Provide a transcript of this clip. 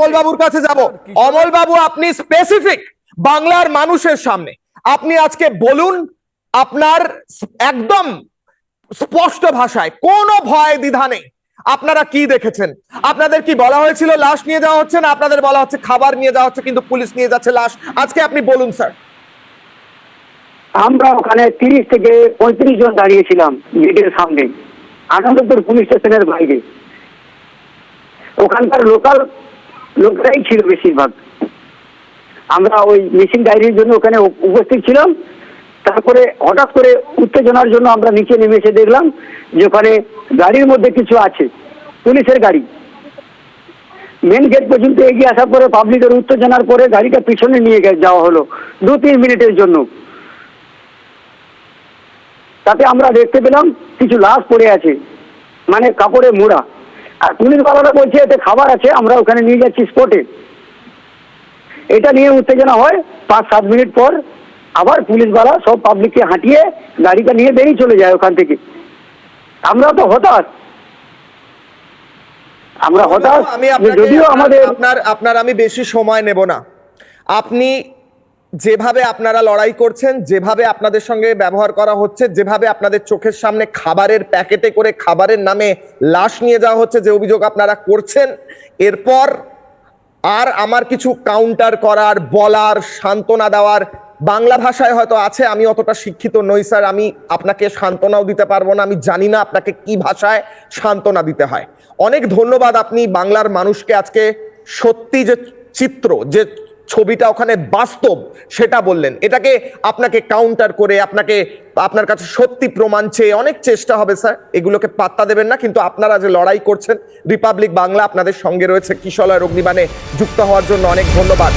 অমল বাবুর কাছে যাব। অমল বাবু, আপনি স্পেসিফিক বাংলার মানুষের সামনে আপনি আজকে বলুন, আপনার একদম স্পষ্ট ভাষায়, কোনো ভয় দ্বিধা নেই, আপনারা কি দেখেছেন? আপনাদের কি বলা হয়েছিল লাশ নিয়ে যাওয়া হচ্ছে, না আপনাদের বলা হচ্ছে খাবার নিয়ে যাওয়া হচ্ছে কিন্তু পুলিশ নিয়ে যাচ্ছে লাশ? আজকে আপনি বলুন স্যার। আমরা ওখানে 30 থেকে 35 জন দাঁড়িয়েছিলাম গেটের সামনে, আনন্দপুর পুলিশ স্টেশনের বাইরে। ওখানকার লোকাল লোকরাই ছিল বেশিরভাগ। আমরা ওই মিসিং ডায়েরির জন্য ওখানে উপস্থিত ছিলাম। তারপরে হঠাৎ করে উত্তেজনার জন্য আমরা নিচে নেমে এসে দেখলাম যে ওখানে গাড়ির মধ্যে কিছু আছে, পুলিশের গাড়ি। মেন গেট পর্যন্ত এগিয়ে আসার পরে পাবলিকের উত্তেজনার পরে গাড়িটা পিছনে নিয়ে যাওয়া হলো 2-3 মিনিটের জন্য। তাতে আমরা দেখতে পেলাম কিছু লাশ পড়ে আছে, মানে কাপড়ে মোড়া। আর পুলিশ বালারা বলছে এতে খাবার আছে, আমরা ওখানে নিয়ে যাচ্ছি স্পটে। এটা নিয়ে উত্তেজনা হয়। 5-7 মিনিট পর আবার পুলিশওয়ালা সব পাবলিককে হাঁটিয়ে গাড়িটা নিয়ে বেরিয়ে চলে যায় ওখান থেকে। আমরা তো হতাশ, যদিও আমাদের আপনার আমি বেশি সময় নেব না। আপনি যেভাবে আপনারা লড়াই করছেন, যেভাবে আপনাদের সঙ্গে ব্যবহার করা হচ্ছে, যেভাবে আপনাদের চোখের সামনে খাবারের প্যাকেটে করে খাবারের নামে লাশ নিয়ে যাওয়া হচ্ছে, যে অভিযোগ আপনারা করছেন, এরপর আর আমার কিছু কাউন্টার করার, বলার, সান্ত্বনা দেওয়ার বাংলা ভাষায় হয়তো আছে। আমি অতটা শিক্ষিত নই স্যার, আমি আপনাকে সান্ত্বনাও দিতে পারবো না। আমি জানি না আপনাকে কি ভাষায় সান্ত্বনা দিতে হয়। অনেক ধন্যবাদ, আপনি বাংলার মানুষকে আজকে সত্যি যে চিত্র, যে ছবিটা ওখানে বাস্তব, সেটা বললেন। এটাকে আপনাকে কাউন্টার করে আপনার কাছে সত্যি প্রমাণ চেয়ে অনেক চেষ্টা হবে স্যার, এগুলোকে পাত্তা দেবেন না। কিন্তু আপনারা যে লড়াই করছেন, রিপাবলিক বাংলা আপনাদের সঙ্গে রয়েছে। কিশলয় অগ্নিবাণে যুক্ত হওয়ার জন্য অনেক ধন্যবাদ।